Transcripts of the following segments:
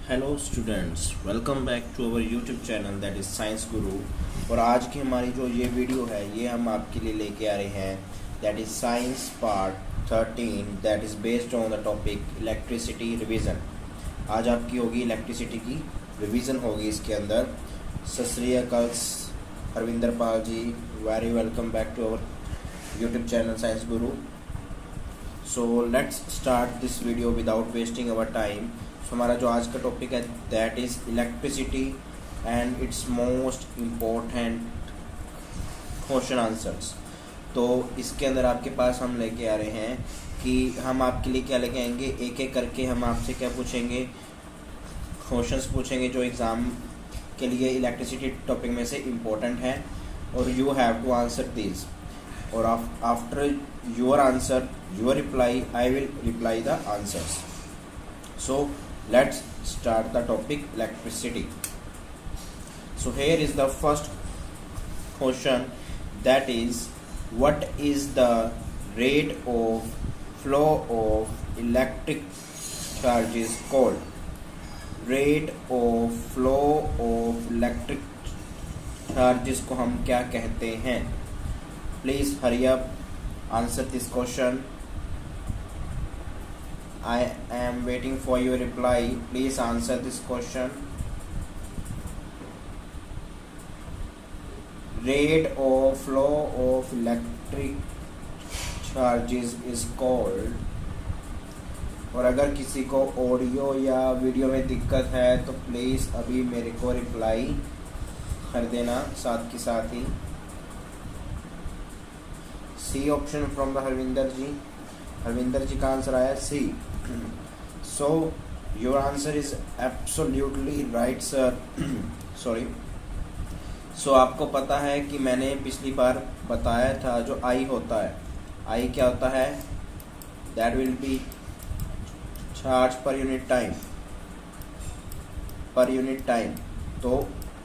Hello students, welcome back to our YouTube channel that is science guru. और आज की हमारी जो ये वीडियो है ये हम आपके लिए लेके आ रहे हैं that is science part 13 that is based on the topic electricity revision. आज आपकी होगी इलेक्ट्रिसिटी की रिवीजन होगी इसके अंदर। Sat Shri Akal Harvinder Pal ji, very welcome back to our YouTube channel Science Guru. So let's start this video without wasting our time. हमारा जो आज का टॉपिक है that is electricity and it's most important question answers. तो इसके अंदर आपके पास हम लेके आ रहे हैं कि हम आपके लिए क्या लेके आएंगे, एक एक करके हम आपसे क्या पूछेंगे, क्वेश्चंस पूछेंगे जो एग्ज़ाम के लिए इलेक्ट्रिसिटी टॉपिक में से इम्पोर्टेंट है और you have to answer this. और after your answer your reply I will reply the answers. So let's start the topic electricity. So here is the first question, that is what is the rate of flow of electric charges called? Rate of flow of electric charges को हम क्या कहते हैं? Please hurry up, answer this question. I am waiting for your reply. Please answer this question. Rate of flow of electric charges is called. और अगर किसी को audio या वीडियो में दिक्कत है तो प्लीज़ अभी मेरे को रिप्लाई कर देना साथ के साथ ही। C option from the Harvinder ji. Harvinder ji का आंसर आया सी। So your answer is absolutely right sir. Sorry. So आपको पता है कि मैंने पिछली बार बताया था जो I होता है, I क्या होता है, that will be charge per unit time, per unit time। तो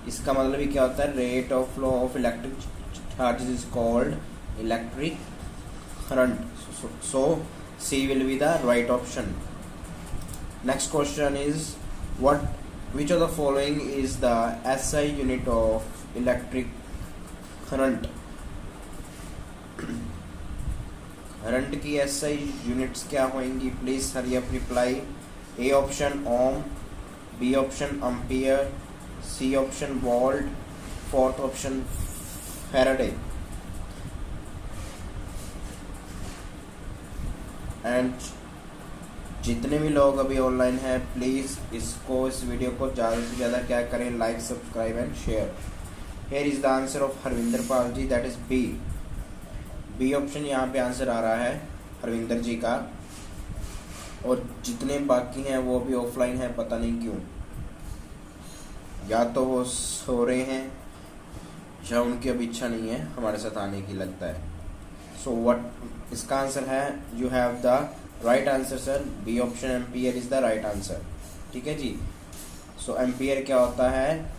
इसका मतलब ही क्या होता है, rate of flow of electric charges is called electric current। So C will be the right option. Next question is which of the following is the SI unit of electric current? Current की SI units क्या होंगी? Please hurry up reply. A option ohm, B option ampere, C option volt, fourth option Faraday. And जितने भी लोग अभी online हैं please इस video को ज़्यादा से ज़्यादा क्या करें, like subscribe and share. Here is the answer of Harvinder Pal ji, that is B option यहाँ पे आंसर आ रहा है हरविंदर जी का। और जितने बाकी हैं वो भी ऑफलाइन है, पता नहीं क्यों, या तो वो सो रहे हैं या उनकी अब इच्छा नहीं है हमारे साथ आने की, लगता है। सो व्हाट इसका आंसर है, you have the right answer sir, B option ampere is the right answer. ठीक है जी। सो एम्पियर क्या होता है,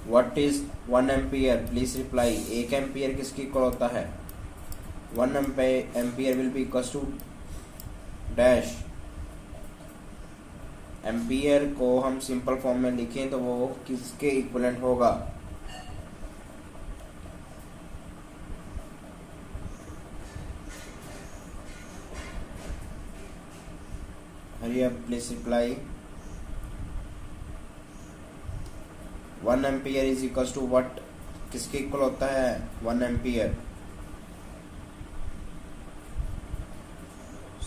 what is 1 ampere? Please reply. 1 ampere किसकी इक्वल होता है? 1 ampere will be equal to dash. Ampere को हम सिंपल फॉर्म में लिखें तो वो किसके इक्वलेंट होगा? Hurry up please reply. 1 ampere is equal to what? किसके इक्वल होता है 1 ampere?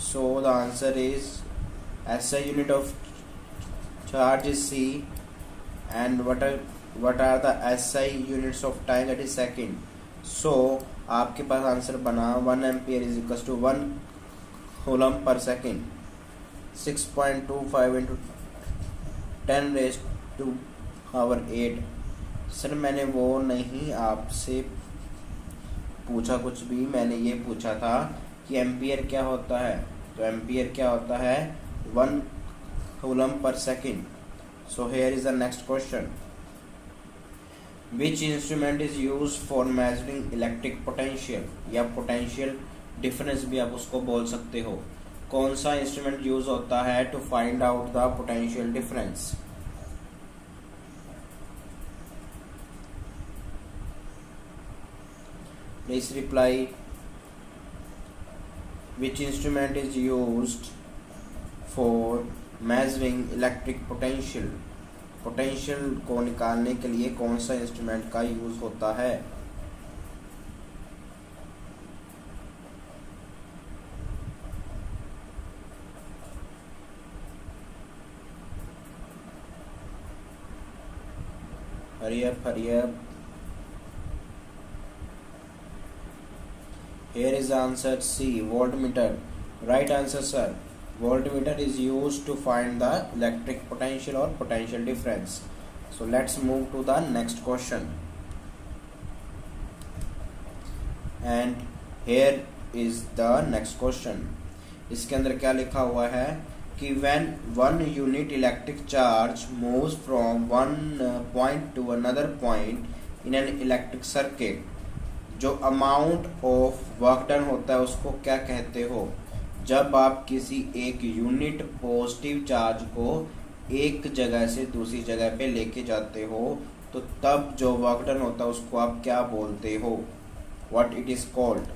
So the answer is SI unit of charge is C and what are the SI units of time, that is second. So आपके पास answer बना 1 ampere is equal to 1 coulomb per second. 6.25 into 10⁸8। Sir मैंने वो नहीं आपसे पूछा कुछ भी, मैंने ये पूछा था कि एम्पियर क्या होता है। तो एम्पियर क्या होता है 1 coulomb per second. So here is the next question, which instrument is use for measuring electric potential, या पोटेंशियल डिफरेंस भी आप उसको बोल सकते हो। कौन सा इंस्ट्रूमेंट यूज होता है to find out the potential difference? Please reply. Which instrument is used for measuring electric potential? Potential को निकालने के लिए कौन सा इंस्ट्रूमेंट का यूज होता है? Hurry up, hurry up. Here is the answer C, voltmeter. Right answer, sir. Voltmeter is used to find the electric potential or potential difference. So let's move to the next question. And here is the next question. इसके अंदर क्या लिखा हुआ है कि when one unit electric charge moves from one point to another point in an electric circuit, जो amount of work done होता है उसको क्या कहते हो? जब आप किसी एक यूनिट पॉजिटिव चार्ज को एक जगह से दूसरी जगह पे लेके जाते हो तो तब जो वर्क डन होता है उसको आप क्या बोलते हो? What it is called?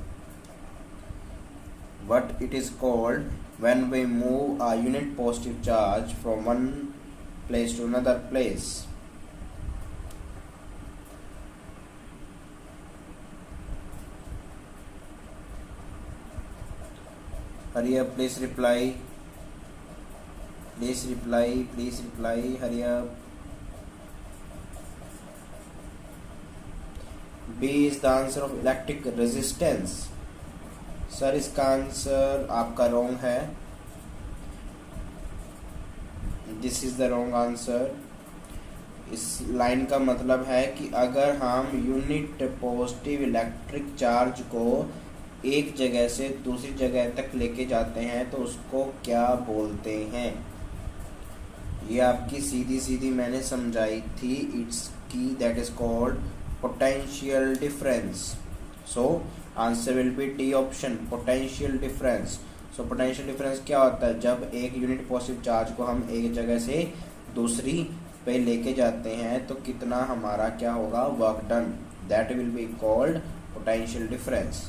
What it is called when we move a unit positive charge from one place to another place? Hurry up, please reply. Please reply, please reply, hurry up. B is the answer of electric resistance. Sir इसका answer आपका wrong है. This is the wrong answer. इस line का मतलब है कि अगर हम यूनिट पॉजिटिव इलेक्ट्रिक चार्ज को एक जगह से दूसरी जगह तक लेके जाते हैं तो उसको क्या बोलते हैं? ये आपकी सीधी सीधी मैंने समझाई थी. इट्स की that is called potential difference. So answer will be D option, potential difference. So potential difference क्या होता है? जब एक यूनिट पॉजिटिव चार्ज को हम एक जगह से दूसरी पे लेके जाते हैं तो कितना हमारा क्या होगा? Work done. That will be called potential difference.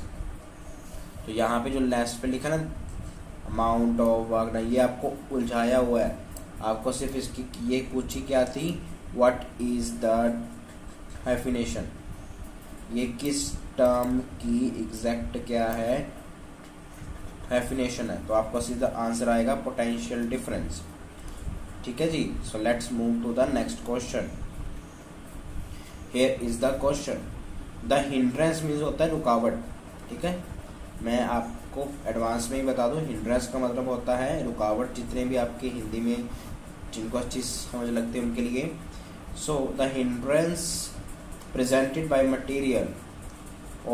तो यहाँ पे जो लास्ट पे लिखा ना अमाउंट ऑफ वर्क डन, ये आपको उलझाया हुआ है. आपको सिर्फ इसकी ये पूछी क्या थी? What is the definition? ये किस टर्म की एग्जैक्ट क्या है डेफिनेशन है? तो आपका सीधा आंसर आएगा पोटेंशियल डिफरेंस. ठीक है जी. So let's move to the next question. Here is the question. The hindrance means होता है रुकावट. ठीक है, मैं आपको एडवांस में ही बता दूं. हिंड्रेंस का मतलब होता है रुकावट. जितने भी आपके हिंदी में जिनको अच्छी समझ लगती है उनके लिए. So the hindrance presented by material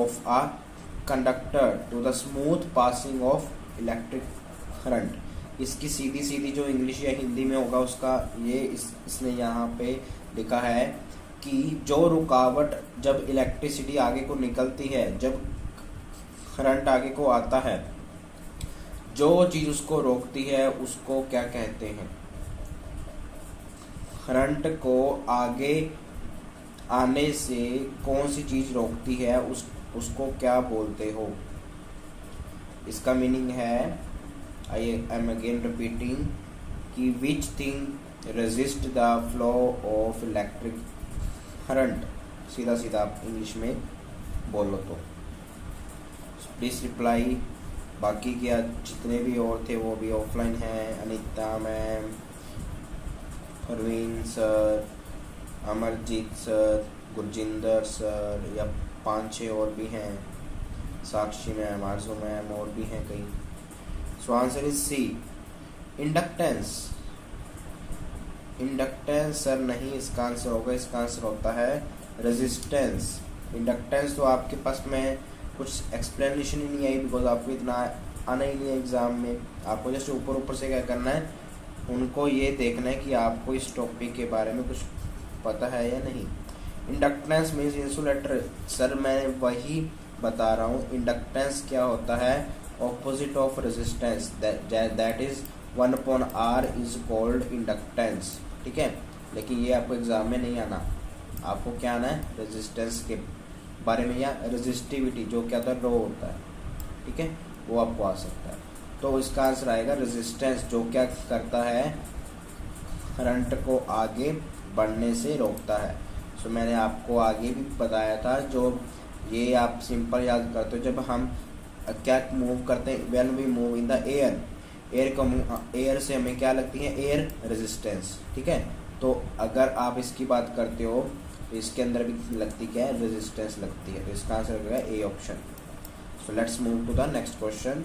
of a conductor to the smooth passing of electric current. इसकी सीधी सीधी जो इंग्लिश या हिंदी में होगा उसका ये इसने यहाँ पे लिखा है कि जो रुकावट जब इलेक्ट्रिसिटी आगे को निकलती है, जब करंट आगे को आता है, जो चीज़ उसको रोकती है उसको क्या कहते हैं? करंट को आगे आने से कौन सी चीज रोकती है उसको क्या बोलते हो? इसका मीनिंग है, आई एम अगेन रिपीटिंग, कि which thing resist the flow of electric current. सीधा सीधा आप इंग्लिश में बोलो तो प्लीज रिप्लाई. बाकी क्या जितने भी और थे वो भी ऑफलाइन हैं. Anita ma'am, Parveen sir, Amarjeet sir, Gurjinder sir, या 5-6 और भी हैं. साक्षी मैम, आरजू मैम, और भी हैं कई. So answer is C, inductance. Inductance sir नहीं इसका आंसर होगा. इसका आंसर होता है रेजिस्टेंस. इंडक्टेंस तो आपके पास में कुछ एक्सप्लेनेशन ही नहीं आई, बिकॉज आपको इतना आना ही नहीं है एग्जाम में. आपको जस्ट ऊपर ऊपर से क्या करना है, उनको ये देखना है कि आपको इस टॉपिक के बारे में कुछ पता है या नहीं. Inductance means insulator. सर मैं वही बता रहा हूँ। इंडक्टेंस क्या होता है, opposite of resistance, that is 1/R is called inductance. ठीक है, लेकिन ये आपको एग्जाम में नहीं आना, आपको क्या आना है, रेजिस्टेंस के बारे में या रेजिस्टिविटी जो क्या होता है, रो होता है। ठीक है, वो आपको आ सकता है। तो इसका आंसर आएगा रेजिस्टेंस, जो क्या करता है, करंट को आगे बढ़ने से रोकता है। सो मैंने आपको आगे भी बताया था, जो ये आप सिंपल याद करते हो, जब हम क्या मूव करते हैं, when we move in the air, air से हमें क्या लगती है, एयर रेजिस्टेंस। ठीक है, तो अगर आप इसकी बात करते हो तो इसके अंदर भी लगती क्या है, रेजिस्टेंस लगती है। तो इसका आंसर होगा A option. So let's move to the next question.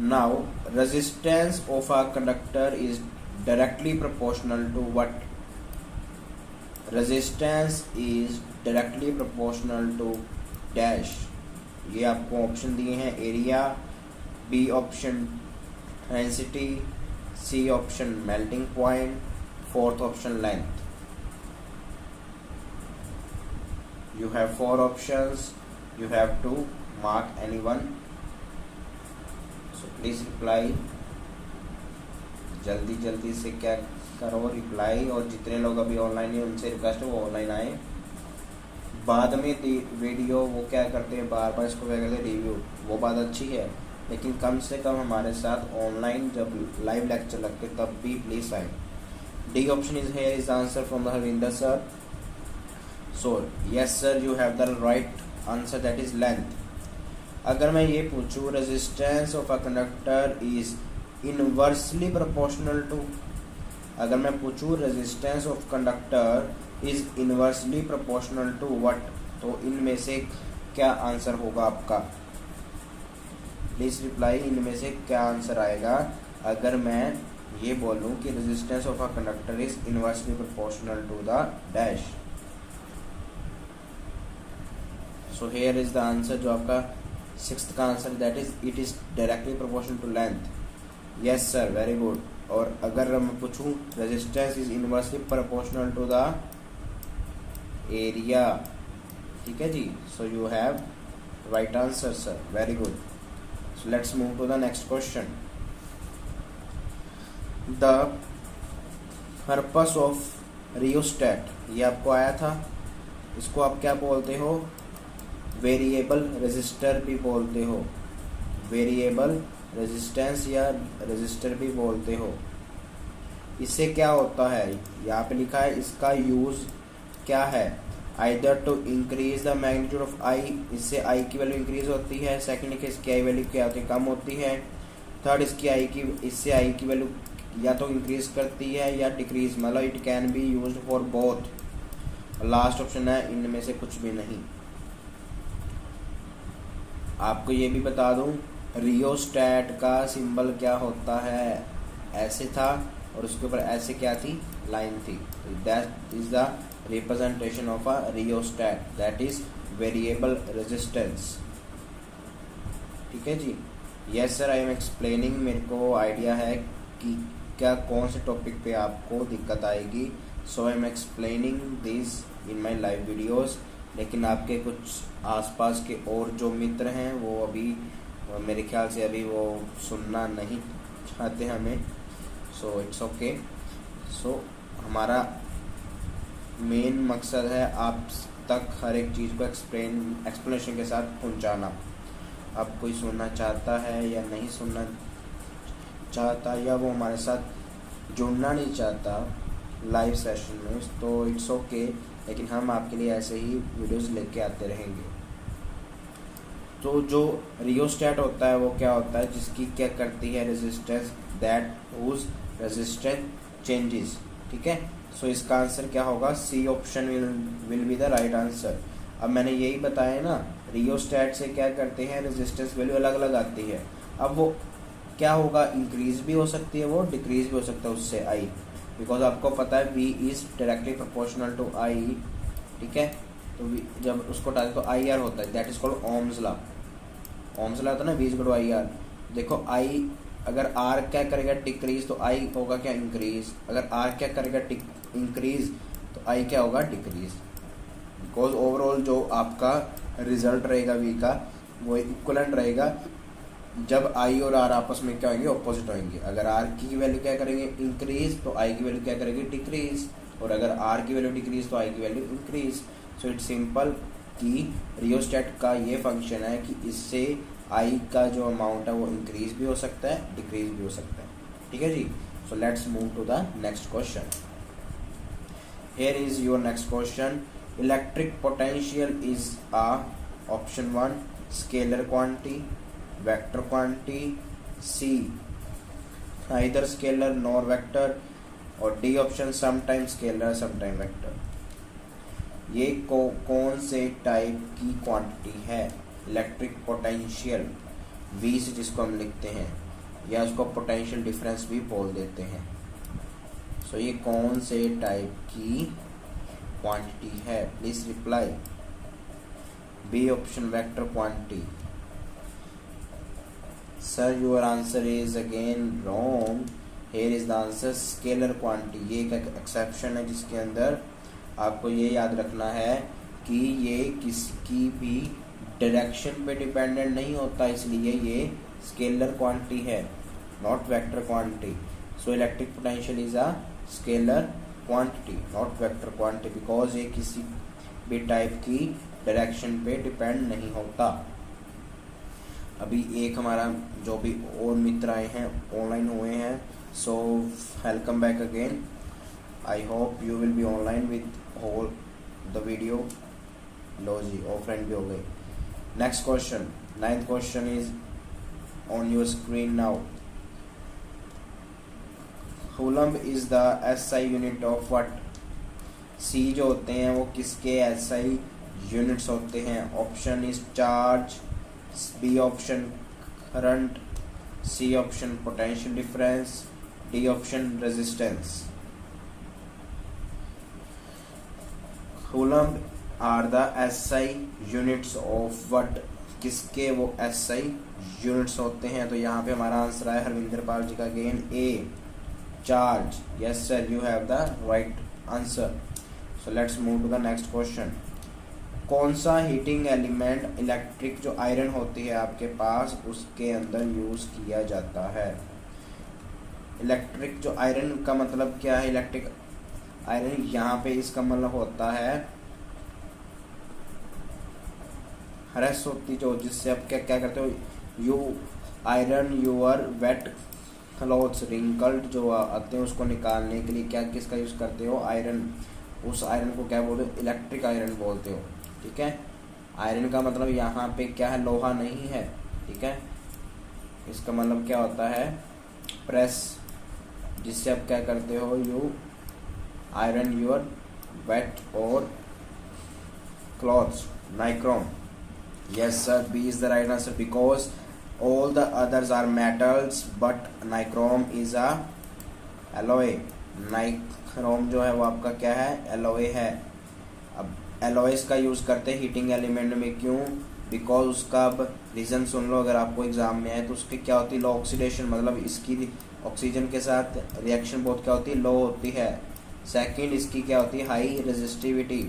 Now resistance of a conductor is directly proportional to what? Resistance is directly proportional to dash. ये आपको ऑप्शन दिए हैं, area, B option density, C option melting point, fourth option length. You have 4 options, you have to mark any one. So please reply. जल्दी जल्दी से क्या करो, reply. और जितने लोग अभी ऑनलाइन हैं उनसे रिक्वेस्ट है वो ऑनलाइन आए। बाद में वीडियो वो क्या करते हैं, बार बार इसको क्या करते हैं, रिव्यू, वो बात अच्छी है, लेकिन कम से कम हमारे साथ ऑनलाइन जब लाइव लेक्चर लगते तब भी प्लीज आए। D option is here is answer from the Harvinder sir. So yes sir, you have the right answer, that is length. अगर मैं ये पूछूँ resistance of a conductor is inversely proportional to, अगर मैं पूछूँ resistance of conductor is inversely proportional to what, तो इनमें से क्या आंसर होगा आपका? प्लीज रिप्लाई, इनमें से क्या आंसर आएगा अगर मैं ये बोलूँ कि resistance of a conductor is inversely proportional to the dash। So here is the answer, जो आपका 6th का आंसर, दैट इज इट इज directly proportional to length. Yes sir, very good. और अगर मैं पूछूं resistance is inversely proportional to the area. ठीक है जी, so you have right answer sir, very good. So let's move to the next question. The purpose of rheostat, ये आपको आया था, इसको आप क्या बोलते हो, वेरिएबल रेजिस्टर भी बोलते हो, वेरिएबल रेजिस्टेंस या रेजिस्टर भी बोलते हो। इससे क्या होता है, यहाँ पे लिखा है इसका यूज क्या है, either to increase the magnitude of I, इससे आई की वैल्यू इंक्रीज होती है। सेकंड लिखा इसकी आई वैल्यू क्या होती है, कम होती है। थर्ड इसकी आई की, इससे आई की वैल्यू या तो इंक्रीज करती है या डिक्रीज, मतलब it can be used for both. Last option है इनमें से कुछ भी नहीं। आपको ये भी बता दूं, रियोस्टेट का सिंबल क्या होता है, ऐसे था और उसके ऊपर ऐसे क्या थी, लाइन थी। That is the representation of a rheostat, that is variable resistance. ठीक है जी, yes sir, I am explaining. मेरे को आइडिया है कि क्या कौन से टॉपिक पे आपको दिक्कत आएगी, so I am explaining this in my live videos. लेकिन आपके कुछ आसपास के और जो मित्र हैं वो अभी मेरे ख्याल से अभी वो सुनना नहीं चाहते हमें, सो इट्स ओके। सो हमारा मेन मकसद है आप तक हर एक चीज़ को एक्सप्लेनेशन के साथ पहुंचाना। अब कोई सुनना चाहता है या नहीं सुनना चाहता, या वो हमारे साथ जुड़ना नहीं चाहता लाइव सेशन में, तो इट्स ओके, लेकिन हम आपके लिए ऐसे ही वीडियोस लेके आते रहेंगे। तो जो रियोस्टेट होता है वो क्या होता है, जिसकी क्या करती है resistance, that whose resistance changes. ठीक है, सो इसका आंसर क्या होगा, C option will be the right answer. अब मैंने यही बताया ना, रियोस्टेट से क्या करते हैं, रेजिस्टेंस वैल्यू अलग अलग आती है। अब वो क्या होगा, इंक्रीज भी हो सकती है, वो डिक्रीज भी हो सकता है उससे आई, बिकॉज आपको पता है V is directly proportional to I। ठीक है, तो जब उसको डालते तो IR होता है, that is called Ohm's law. Ohm's law होता है ना, V is equal to IR। देखो I अगर R क्या करेगा, डिक्रीज, तो I होगा क्या, इंक्रीज। अगर R क्या करेगा, इंक्रीज, तो I क्या होगा, डिक्रीज। बिकॉज ओवरऑल जो आपका रिजल्ट रहेगा वी का वो इक्वलेंट रहेगा जब आई और आर आपस में क्या होंगे, ऑपोजिट होंगे। अगर आर की वैल्यू क्या करेंगे, इंक्रीज, तो आई की वैल्यू क्या करेगी, डिक्रीज। और अगर आर की वैल्यू डिक्रीज तो आई की value increase. So it's simple कि रियोस्टेट का ये फंक्शन है कि इससे आई का जो अमाउंट है वो इंक्रीज भी हो सकता है, डिक्रीज भी हो सकता है। ठीक है जी। So let's move to the next question. Here is your next question. Electric potential is a option 1 scalar quantity, vector quantity, C either scalar nor vector, और D option sometime scalar sometime vector. ये कौन से type की quantity है? Electric potential, we से जिसको हम लिखते हैं, या उसको पोटेंशियल डिफरेंस भी बोल देते हैं। सो ये कौन से टाइप की क्वांटिटी है? Please reply. B option vector quantity. Sir your answer is again wrong. Here is the answer scalar quantity. ये एक एक्सेप्शन है जिसके अंदर आपको ये याद रखना है कि ये किसी भी डायरेक्शन पे डिपेंडेंट नहीं होता, इसलिए ये स्केलर क्वांटिटी है, not vector quantity. So electric potential is a scalar quantity not vector quantity, because ये किसी भी टाइप की डायरेक्शन पे डिपेंड नहीं होता। अभी एक हमारा जो भी और मित्र आए हैं ऑनलाइन हुए हैं, so welcome back again. I hope you will be online with whole the video. लो जी, ऑफलाइन भी हो गए। Next question, 9th question is on your screen now. Coulomb is the SI unit of what? C जो होते हैं वो किसके एसआई यूनिट्स होते हैं? Option is charge, B option current, C option potential difference, D option resistance. Coulomb are the SI units of what? किसके वो SI units होते हैं? तो यहाँ पे हमारा आंसर है हरविंदर पाल जी का again a, charge. Yes sir, you have the right answer. So let's move to the next question. कौन सा हीटिंग एलिमेंट इलेक्ट्रिक जो आयरन होती है आपके पास उसके अंदर यूज किया जाता है? इलेक्ट्रिक जो आयरन का मतलब क्या है? इलेक्ट्रिक आयरन यहाँ पे इसका मतलब होता है हरस होती जो, जिससे आप क्या क्या करते हो, you iron your wet clothes, wrinkled जो आते हैं उसको निकालने के लिए क्या किसका यूज करते हो? आयरन। उस आयरन को क्या बोलते हो? इलेक्ट्रिक आयरन बोलते हो। ठीक है। आयरन का मतलब यहाँ पे क्या है? लोहा नहीं है। ठीक है। इसका मतलब क्या होता है? प्रेस, जिससे आप क्या करते हो, यू आयरन योर वेट और clothes. Nichrome. Yes sir, B is the right answer because all the others are metals but nichrome is a alloy. Nichrome जो है वो आपका क्या है? एलॉय है। अब एलॉयस का यूज़ करते हैं हीटिंग एलिमेंट में, क्यों? बिकॉज उसका अब रीज़न सुन लो अगर आपको एग्जाम में है तो उसकी क्या होती है? लो ऑक्सीडेशन, मतलब इसकी ऑक्सीजन के साथ रिएक्शन बहुत क्या होती है? लो होती है। सेकंड, इसकी क्या होती है? High resistivity.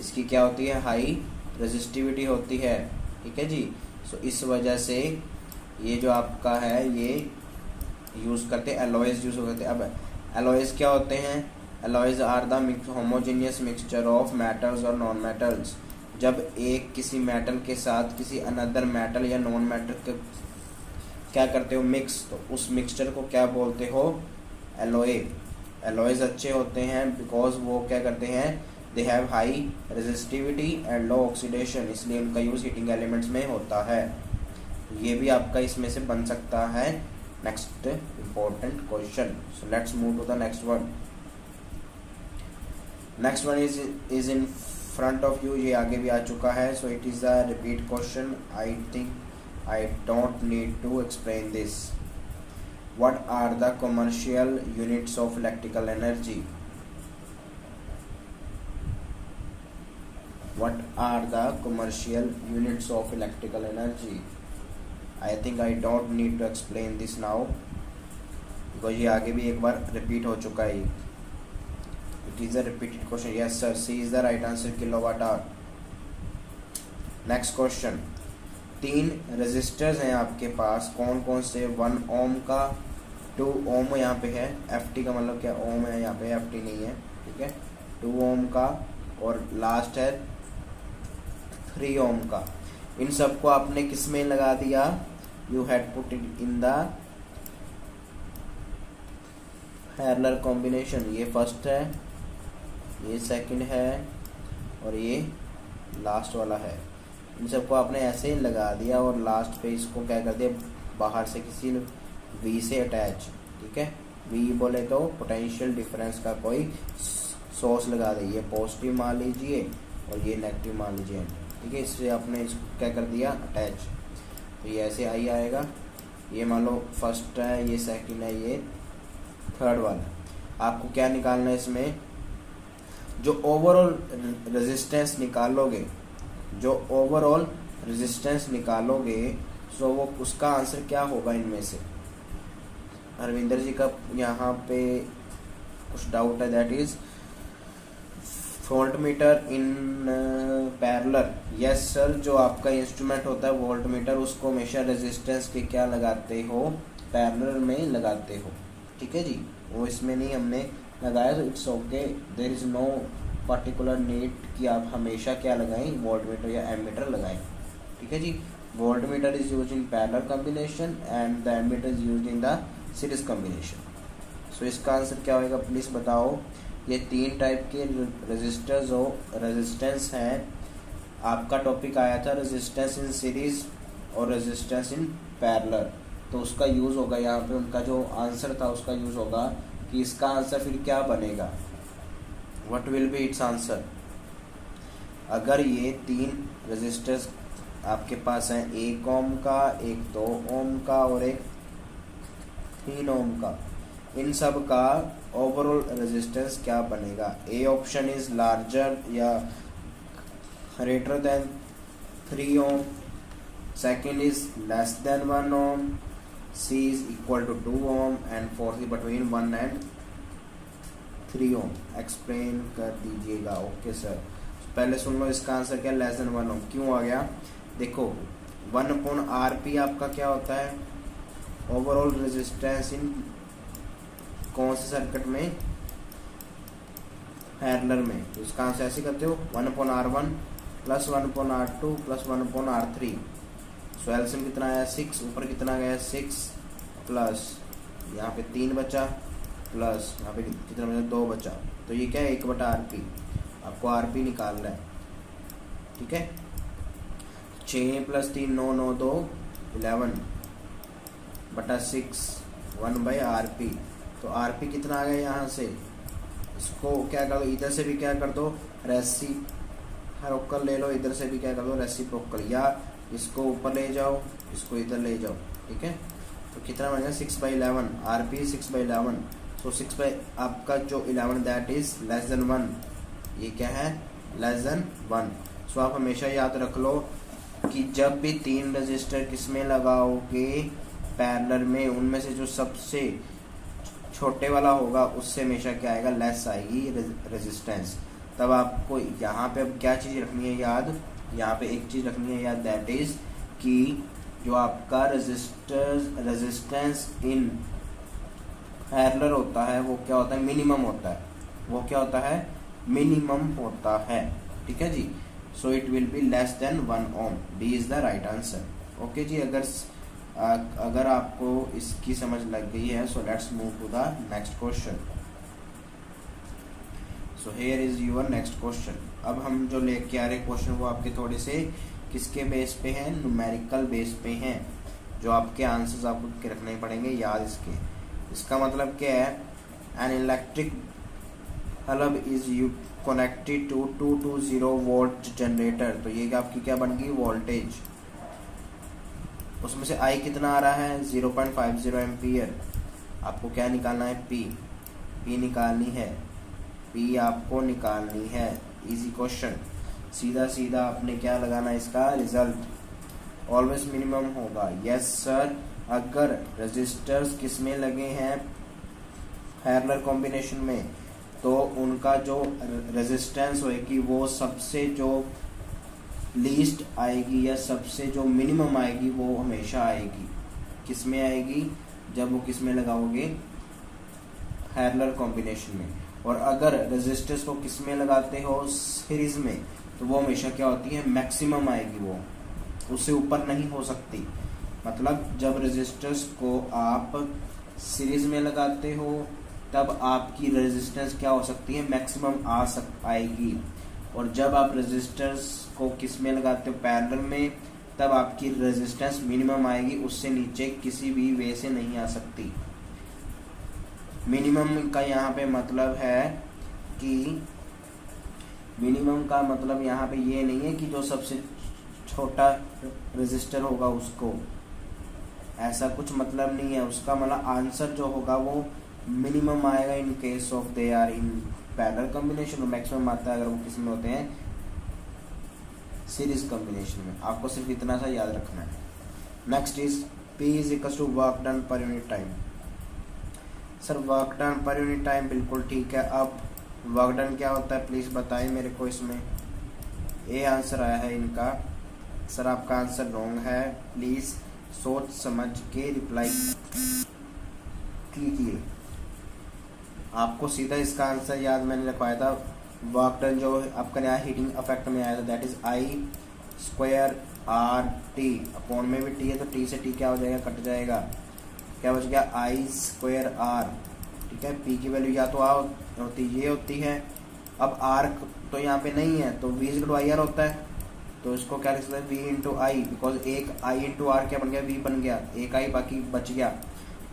इसकी क्या होती है? हाई रेजिस्टिविटी होती है। ठीक है जी। सो इस वजह से ये जो आपका है ये यूज़ करते हैं, एलॉयज यूज़ करते हैं। अब एलॉयज क्या होते हैं? Alloys are the homogeneous mixture of metals और नॉन मेटल्स। जब एक किसी मेटल के साथ किसी अनदर मेटल या नॉन मेटल के क्या करते हो? मिक्स, तो उस मिक्सचर को क्या बोलते हो? एलॉय। एलॉयज अच्छे होते हैं बिकॉज वो क्या करते हैं? They have high resistivity and low oxidation, इसलिए उनका यूज़ हीटिंग एलिमेंट्स में होता है। ये भी आपका इसमें से बन सकता है next important question. So let's move to the next one. Next one is in front of you, ये आगे भी आ चुका है। So it is a repeat question. I think I don't need to explain this. What are the commercial units of electrical energy? What are the commercial units of electrical energy? I think I don't need to explain this now because ये आगे भी एक बार repeat हो चुका है। It is a repeated question. Yes sir, C is the right answer, kilowatt hour. Next question, 3 resistors हैं आपके पास, कौन कौन से? 1 ओम का, 2 ओम यहाँ पे है, FT का मतलब क्या ओम है, यहाँ पे FT नहीं है, ठीक है, 2 ओम का, और लास्ट है 3 ओम का। इन सबको आपने किस में लगा दिया? You had put it in the parallel combination. ये फर्स्ट है, ये सेकंड है, और ये लास्ट वाला है। इन सबको आपने ऐसे लगा दिया और लास्ट पे इसको क्या कर दिया, बाहर से किसी V से अटैच, ठीक है। V बोले तो पोटेंशियल डिफरेंस का कोई सोर्स लगा दे, ये पॉजिटिव मान लीजिए और ये नेगेटिव मान लीजिए, ठीक है। इससे आपने इसको क्या कर दिया, अटैच। तो ये ऐसे आई आएगा, ये मान लो फर्स्ट है, ये सेकंड है, ये थर्ड वाला। आपको क्या निकालना है इसमें? जो ओवरऑल रेजिस्टेंस निकालोगे, जो ओवरऑल रेजिस्टेंस निकालोगे, तो वो उसका आंसर क्या होगा इनमें से? हरविंदर जी का यहाँ पे कुछ डाउट है, that is volt meter in parallel. Yes sir, जो आपका इंस्ट्रूमेंट होता है वोल्ट मीटर, उसको हमेशा रेजिस्टेंस के क्या लगाते हो, पैरेलल में लगाते हो, ठीक है जी। वो इसमें नहीं हमने लगाया, तो it's okay, there is no particular need कि आप हमेशा क्या लगाएं, वोल्ट मीटर या एमीटर लगाएं, ठीक है जी। Voltmeter is used in parallel combination and the ammeter is used in the series combination. So इसका आंसर क्या होगा प्लीज बताओ। ये 3 टाइप के रेजिस्टर्स हो, रेजिस्टेंस हैं। आपका टॉपिक आया था रेजिस्टेंस इन सीरीज और रेजिस्टेंस इन पैरेलल, तो उसका यूज़ होगा यहाँ पे, उनका जो आंसर था उसका यूज़ होगा कि इसका आंसर फिर क्या बनेगा, what will be it's answer. अगर ये 3 रेजिस्टर्स आपके पास हैं, 1 ओम का, एक 2 ओम का और एक 3 ओम का, इन सब का ओवरऑल रेजिस्टेंस क्या बनेगा? ए ऑप्शन इज लार्जर या greater than 3 ohm, second is less than 1 ohm, C is equal to 2 ohm and fourth is between 1 and 3 ohm। Explain कर दीजिएगा। ओके सर, पहले सुन लो इसका आंसर क्या, लेस देन 1 ohm क्यों आ गया? देखो 1/RP आपका क्या होता है, ओवरऑल रेजिस्टेंस इन कौन से सर्किट में, पैरेलल में। तो इसका आंसर ऐसे करते हो 1/R1 plus 1/R2 plus 1/R3। सो एलसीएम कितना आया 6, ऊपर कितना गया 6, प्लस यहाँ पे 3 बचा, प्लस यहाँ पे कितना बचा 2 बचा। तो ये क्या है 1/RP, आपको RP निकालना है, ठीक है। 6 प्लस 3 9 9 2 11 बटा 6 1/RP। तो RP कितना आ गया यहाँ से, इसको क्या कर दो, इधर से भी क्या कर दो रेसिप्रोकल ले लो, इधर से भी क्या कर दो रेसिप्रोकल, या इसको ऊपर ले जाओ, इसको इधर ले जाओ, ठीक है। तो कितना बनेगा 6/11, RP 6/11। सो 6 बाई आपका जो 11 दैट इज लेस देन 1, ये क्या है लेस देन 1। सो आप हमेशा याद रख लो कि जब भी 3 रजिस्टर किसमें लगाओगे, पैरेलल में, उनमें से जो सबसे छोटे वाला होगा उससे हमेशा क्या आएगा, लेस आएगी रेजिस्टेंस। तब आपको यहाँ पे अब क्या चीज़ रखनी है याद, यहाँ पे एक चीज़ रखनी है याद, दैट इज कि जो आपका रेजिस्टेंस इन पैरेलल होता है वो क्या होता है, मिनिमम होता है। वो क्या होता है, मिनिमम होता है, ठीक है जी। So it will be less than 1 ohm, D is the right answer. Okay जी, अगर आपको इसकी समझ लग गई है, so let's move to the next question. So here is your next question. अब हम जो लेके आ रहे क्वेश्चन वो आपके थोड़े से किसके बेस पे हैं, न्यूमेरिकल बेस पे हैं, जो आपके आंसर्स आपको रखने पड़ेंगे याद इसके। इसका मतलब क्या है, an electric bulb is you connected to 220 volt generator. तो ये आपकी क्या बन गई, वोल्टेज। उसमें से आई कितना आ रहा है 0.50 एम्पियर। आपको क्या निकालना है, पी निकालनी है, पी आपको निकालनी है। इजी क्वेश्चन, सीधा सीधा आपने क्या लगाना है, इसका रिजल्ट ऑलवेज मिनिमम होगा। यस सर, अगर रजिस्टर्स किस में लगे हैं, पैरेलल कॉम्बिनेशन में, तो उनका जो रेजिस्टेंस होगी वो सबसे जो लीस्ट आएगी या सबसे जो मिनिमम आएगी वो हमेशा आएगी। किस में आएगी? जब वो किस में लगाओगे? पैरेलल कॉम्बिनेशन में। और अगर रेजिस्टर्स को किस में लगाते हो? सीरीज में, तो वो हमेशा क्या होती है? मैक्सिमम आएगी, वो उससे ऊपर नहीं हो सकती। मतलब जब रेजिस्टर्स को आप सीरीज में लगाते हो तब आपकी रेजिस्टेंस क्या हो सकती है? मैक्सिमम आएगी। और जब आप रेजिस्टर्स को किस में लगाते हो? पैरेलल में, तब आपकी रेजिस्टेंस मिनिमम आएगी, उससे नीचे किसी भी वे से नहीं आ सकती। मिनिमम का यहाँ पे मतलब है कि मिनिमम का मतलब यहाँ पे ये नहीं है कि जो सबसे छोटा रेजिस्टर होगा उसको, ऐसा कुछ मतलब नहीं है। उसका मतलब आंसर जो होगा वो मिनिमम आएगा in case of they are in parallel combination, और मैक्सिमम आता है अगर वो किस में होते हैं? सीरीज कॉम्बिनेशन में। आपको सिर्फ इतना सा याद रखना है। Next is P is equal to work done per unit time. Sir work done per unit time बिल्कुल ठीक है। अब वर्क डन क्या होता है प्लीज बताएं मेरे को। इसमें ए आंसर आया है इनका। सर आपका आंसर रॉन्ग है, प्लीज सोच समझ के रिप्लाई कीजिए। आपको सीधा इसका आंसर याद मैंने लिखवाया था। वर्क डन जो आपका नया हीटिंग इफेक्ट में आया था that is I² RT। Upon में भी टी है तो टी से टी क्या हो जाएगा? कट जाएगा। क्या बच गया? I² R। ठीक है, पी की वैल्यू या तो आ होती ये होती है। अब आर तो यहाँ पे नहीं है तो V = IR होता है, तो इसको क्या लिख सकते हैं? V × I, बिकॉज एक I × R क्या बन गया? V बन गया, एक I बाकी बच गया,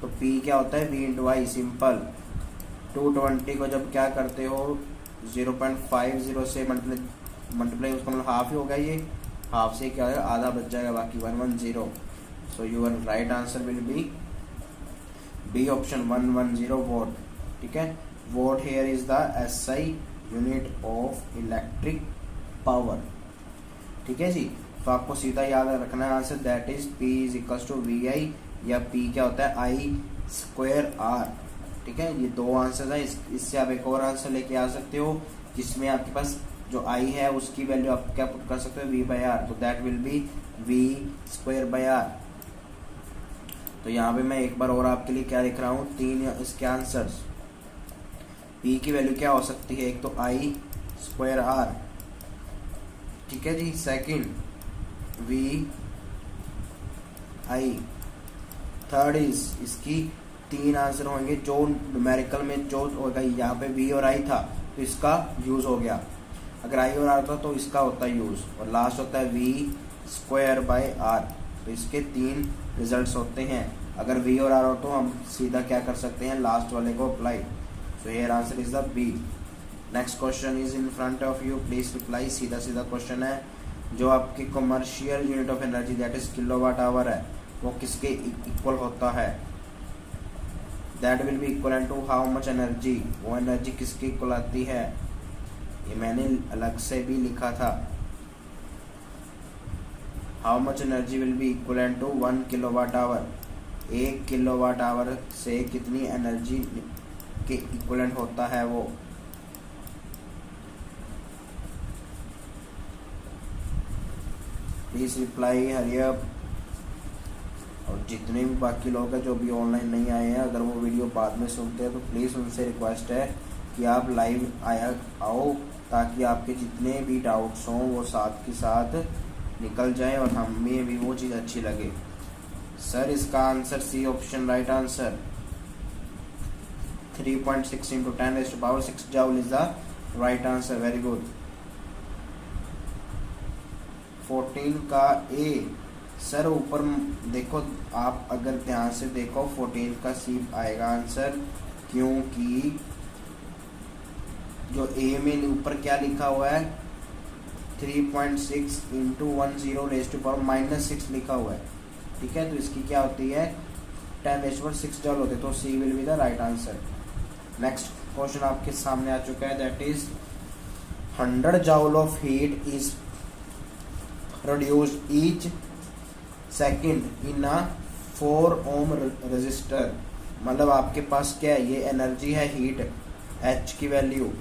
तो P क्या होता है? V × I। सिंपल। 220 को जब क्या करते हो 0.50 से मल्टीप्लाई, उसका मतलब हाफ ही होगा। ये हाफ से क्या होगा? आधा बच जाएगा, बाकी 110। So your right answer will be B option 110 volt. ठीक है, volt here is the SI unit of electric power. ठीक है जी, तो आपको सीधा याद रखना है answer that is P is equal to VI, या P क्या होता है? I² R। ठीक है, ये दो आंसर है। इससे आप एक और आंसर लेके आ सकते हो जिसमें आपके पास जो I है उसकी वैल्यू आप क्या पुट कर सकते हो? V/R, तो दैट विल बी V²/R। तो यहाँ पे मैं एक बार और आपके लिए क्या लिख रहा हूँ? 3 इसके आंसर्स। P की वैल्यू क्या हो सकती है? एक तो I² R, ठीक है जी, सेकंड VI, थर्ड इज इसकी 3 आंसर होंगे। जो न्यूमेरिकल में जो होगा यहाँ पे V और I था तो इसका यूज हो गया, अगर I और R था तो इसका होता है यूज, और लास्ट होता है V²/R। तो इसके 3 रिजल्ट्स होते हैं। अगर V और R हो तो हम सीधा क्या कर सकते हैं? लास्ट वाले को apply. So here answer is the B। Next question is in front of you, please reply. सीधा सीधा क्वेश्चन है। जो आपकी commercial unit of energy that is kilowatt hour है वो किसके इक्वल होता है? That will be equal to how much energy. वो एनर्जी किसके इक्वल आती है? ये मैंने अलग से भी लिखा था। How much energy will be equal to 1 kilowatt hour. 1 kilowatt hour से कितनी एनर्जी के इक्वलेंट होता है वो? Please reply, hurry up. और जितने भी बाकी लोग हैं जो भी ऑनलाइन नहीं आए हैं, अगर वो वीडियो बाद में सुनते हैं तो प्लीज़ उनसे रिक्वेस्ट है कि आप लाइव आओ, ताकि आपके जितने भी डाउट्स हों वो साथ के साथ निकल जाएं और हमें भी वो चीज़ अच्छी लगे। सर इसका answer C option right answer. 3.6 × 10⁻⁶ joule is the right answer. Very good. 14 का ए। सर ऊपर देखो, आप अगर ध्यान से देखो 14 का सी आएगा आंसर, क्योंकि जो ए में ऊपर क्या लिखा हुआ है? 3.6 × 10⁻⁻⁶ लिखा हुआ है। ठीक है, तो इसकी क्या होती है? 10⁻⁶ जूल होते, तो C will be the right answer. Next question आपके सामने आ चुका है that is 100 joule of heat is produced each second in a 4 ohm resistor. मतलब आपके पास क्या है? ये एनर्जी है हीट, H की वैल्यू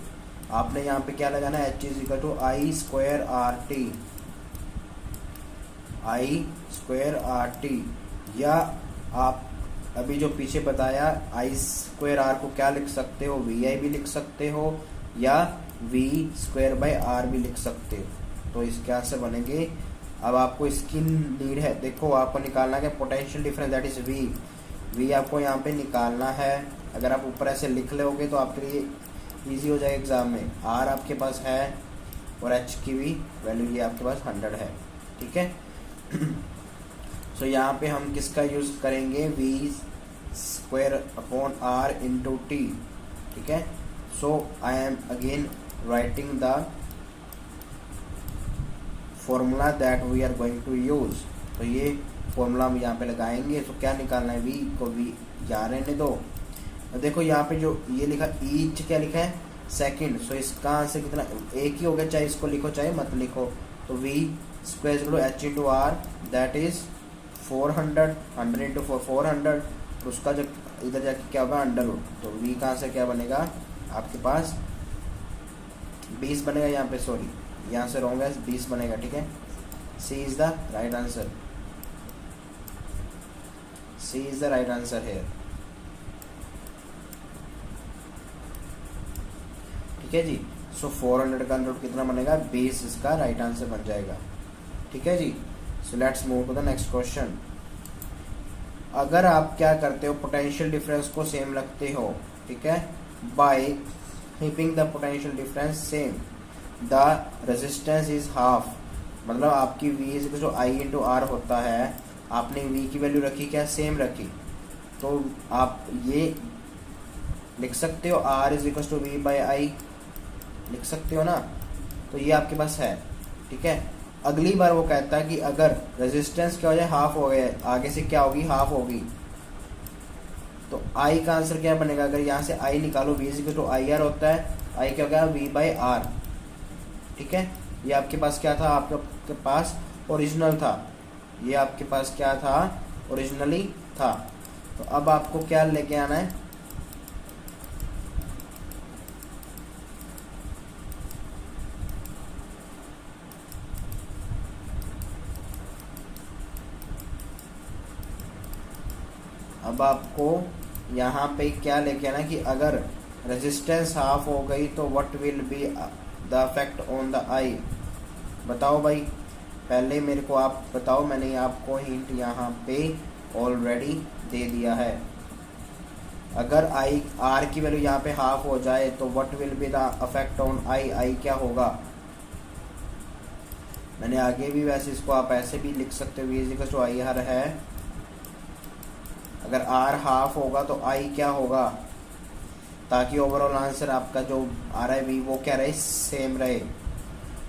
आपने यहाँ पे क्या लगाना है? H is equal to I² RT। I square R T, या आप अभी जो पीछे बताया आई स्क्वायर आर को क्या लिख सकते हो, वी आई भी लिख सकते हो या वी स्क्वायर बाई आर भी लिख सकते हो। तो इसके आंसर बनेंगे। अब आपको इसकी नीड है, देखो आपको निकालना है potential difference that is V. V आपको यहाँ पे निकालना है। अगर आप ऊपर ऐसे लिख लोगे तो आपके लिए इजी हो जाएगा एग्जाम में। आर आपके पास है और एच की भी वैल्यू ये आपके पास 100 है, ठीक है। सो यहाँ पे हम किसका यूज करेंगे, V square upon R into T, ठीक है। So I am again writing the formula that we are going to use. तो ये फॉर्मूला हम यहाँ पे लगाएंगे। तो क्या निकालना है, वी को वी जा रहने दो। देखो यहाँ पे जो ये लिखा ईच क्या लिखा है, सेकंड। सो इसका आंसर कितना, एक ही हो गया, चाहे इसको लिखो चाहे मत लिखो। तो V square equal H into R that is 400, 100 into 400। उसका जब इधर जाके क्या होगा अंडर रूट, तो वी का आंसर क्या बनेगा आपके पास 20 बनेगा। यहाँ पे सॉरी, यहाँ से रॉन्ग है, 20 बनेगा, ठीक है। C is the right answer, C is the right answer है, ठीक है जी। सो 400 का अंडर रूट कितना बनेगा, 20 इसका राइट आंसर बन जाएगा, ठीक है जी। So let's move to the next question. अगर आप क्या करते हो, पोटेंशियल डिफरेंस को सेम रखते हो, ठीक है, by keeping the potential difference same the resistance is half. मतलब आपकी V जो I इंटू आर होता है, आपने V की वैल्यू रखी क्या, सेम रखी। तो आप ये लिख सकते हो R is equal to V by I, लिख सकते हो ना। तो ये आपके पास है, ठीक है। अगली बार वो कहता है कि अगर रेजिस्टेंस क्या हो जाए, हाफ हो गया, आगे से क्या होगी, हाफ होगी, तो आई का आंसर क्या बनेगा। अगर यहाँ से आई निकालो, V is equal to I R होता है, आई क्या हो गया, वी बाई आर, ठीक है। ये आपके पास क्या था, आपके पास ओरिजिनल था, ये आपके पास क्या था, ओरिजिनली था। तो अब आपको क्या लेके आना है, अब आपको यहाँ पे क्या लेके आना कि अगर रेजिस्टेंस हाफ हो गई तो what will be the effect on the I. बताओ भाई, पहले मेरे को आप बताओ, मैंने आपको हिंट यहाँ पे ऑलरेडी दे दिया है। अगर आई आर की वैल्यू यहाँ पे हाफ हो जाए तो what will be the effect on I, I क्या होगा। मैंने आगे भी वैसे इसको आप ऐसे भी लिख सकते हो, V is equal to I R है। अगर आर हाफ होगा तो आई क्या होगा, ताकि ओवरऑल आंसर आपका जो आ रहा है वी वो क्या रहे, सेम रहे।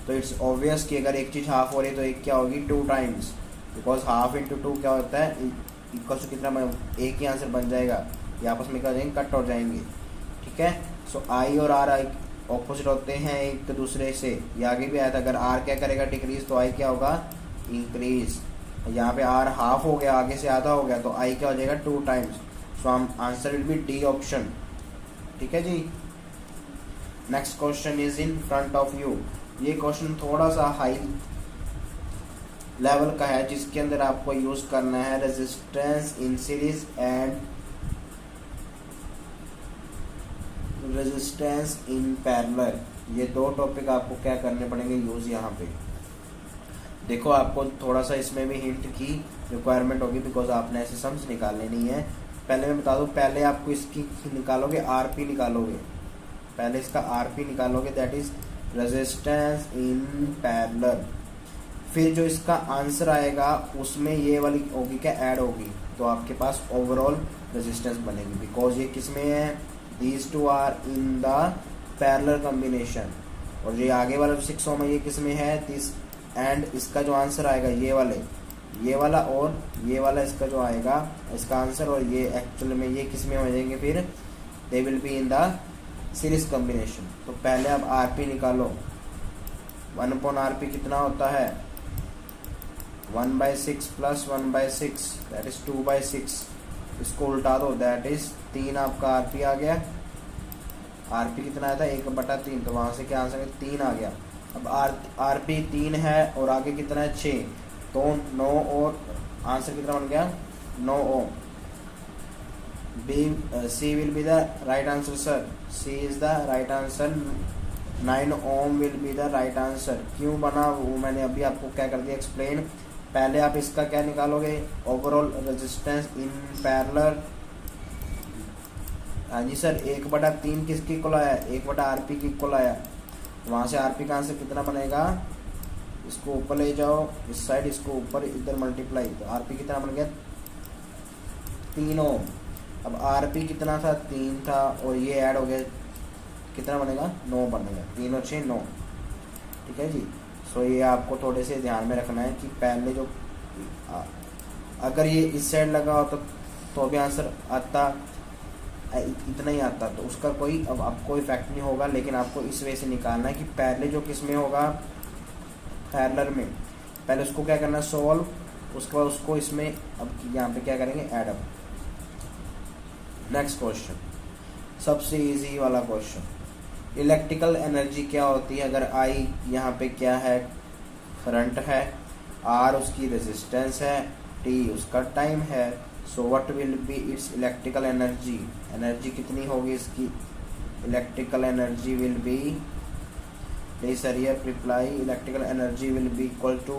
तो इट्स ऑब्वियस कि अगर एक चीज़ हाफ हो रही है तो एक क्या होगी, 2 टाइम्स, बिकॉज हाफ इंटू 2 क्या होता है, इक्वल टू कितना, एक ही आंसर बन जाएगा। ये आपस में क्या हो जाएंगे, कट हो जाएंगे, ठीक है। सो आई और आर आई ऑपोजिट होते हैं एक दूसरे से। ये आगे भी आया था, अगर आर क्या करेगा, डिक्रीज, तो आई क्या होगा, इंक्रीज। यहाँ पे आर हाफ हो गया, आगे से आधा हो गया, तो आई क्या हो जाएगा, 2 टाइम्स। सो हम answer will be D option, ठीक है जी। Next question is in front of you. ये क्वेश्चन थोड़ा सा हाई लेवल का है, जिसके अंदर आपको यूज करना है resistance in series and resistance in parallel. ये 2 टॉपिक आपको क्या करने पड़ेंगे यूज यहाँ पे। देखो आपको थोड़ा सा इसमें भी हिंट की रिक्वायरमेंट होगी, बिकॉज आपने ऐसे सम्स निकालने नहीं है। पहले मैं बता दूं, पहले आपको इसकी निकालोगे, आरपी निकालोगे, पहले इसका आरपी निकालोगे, that is resistance in parallel. फिर जो इसका आंसर आएगा उसमें ये वाली होगी क्या, ऐड होगी, तो आपके पास ओवरऑल रेजिस्टेंस बनेगी। बिकॉज ये किस में है, these two are in the parallel combination. और ये आगे वाला जो 6 में ये किस में है, दिस एंड इसका जो आंसर आएगा ये वाला और ये वाला इसका जो आएगा इसका आंसर, और ये एक्चुअल में ये किस में हो जाएंगे, फिर they will be in the series combination. तो पहले आप आरपी निकालो, 1/rp कितना होता है, 1/6 प्लस 1/6 दैट इज 2/6। इसको उल्टा दो, दैट इज 3 आपका आरपी आ गया। आरपी कितना आया था, 1/3, तो वहां से क्या आंसर है, 3 आ गया। अब आरपी 3 है और आगे कितना है, 6, तो 9 और आंसर कितना बन गया 9 ओम। C will be the right answer sir, C is the right answer, 9 ohm will be the right answer। क्यों बना वो मैंने अभी आपको क्या कर दिया एक्सप्लेन। पहले आप इसका क्या निकालोगे ओवरऑल रेजिस्टेंस इन पैरेलल। हाँ जी सर 1/3 किसकी इक्वल आया 1/RP की इक्वल आया। वहाँ से RP का आंसर कितना बनेगा, इसको ऊपर ले जाओ इस साइड, इसको ऊपर इधर मल्टीप्लाई, तो RP कितना बन गया 3 ओम। अब RP कितना था 3 था और ये ऐड हो गया कितना बनेगा 9 बनेगा, 3 और 6 9। ठीक है जी। सो ये आपको थोड़े से ध्यान में रखना है कि पहले जो अगर ये इस साइड लगा हो तो भी आंसर आता इतना ही आता, तो उसका कोई अब आपको इफेक्ट नहीं होगा। लेकिन आपको इस वे से निकालना है कि पहले जो किस में होगा पैरेलल में, पहले उसको क्या करना है सॉल्व, उसके बाद उसको इसमें अब यहाँ पे क्या करेंगे ऐड अप। नेक्स्ट क्वेश्चन सबसे इजी वाला क्वेश्चन, इलेक्ट्रिकल एनर्जी क्या होती है अगर I यहाँ पे क्या है करंट है, R उसकी रेजिस्टेंस है, T उसका टाइम है। So what will be its electrical energy, energy कितनी होगी इसकी, electrical energy will be, please sir ये reply, electrical energy will be equal to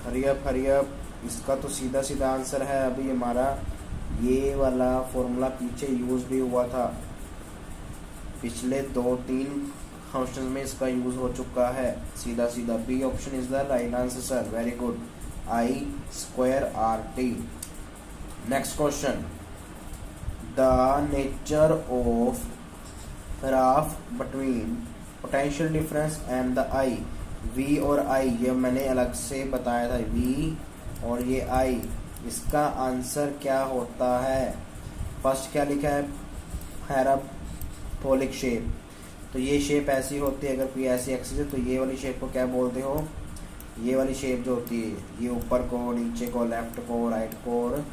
हरियप, इसका तो सीधा सीधा आंसर है अभी हमारा ये वाला फॉर्मूला पीछे यूज भी हुआ था, पिछले 2-3 क्वेश्चन में इसका यूज हो चुका है। सीधा सीधा B option is the right answer sir, very good, I²RT। Next question, the nature of graph between potential difference and the I, V और I ये मैंने अलग से बताया था, V और ये I, इसका आंसर क्या होता है। फर्स्ट क्या लिखा है पैराबोलिक शेप, तो ये शेप ऐसी होती है, अगर कोई ऐसी एक्सिस है तो ये वाली शेप को क्या बोलते हो, ये वाली शेप जो होती है ये ऊपर को नीचे को लेफ्ट को राइट को और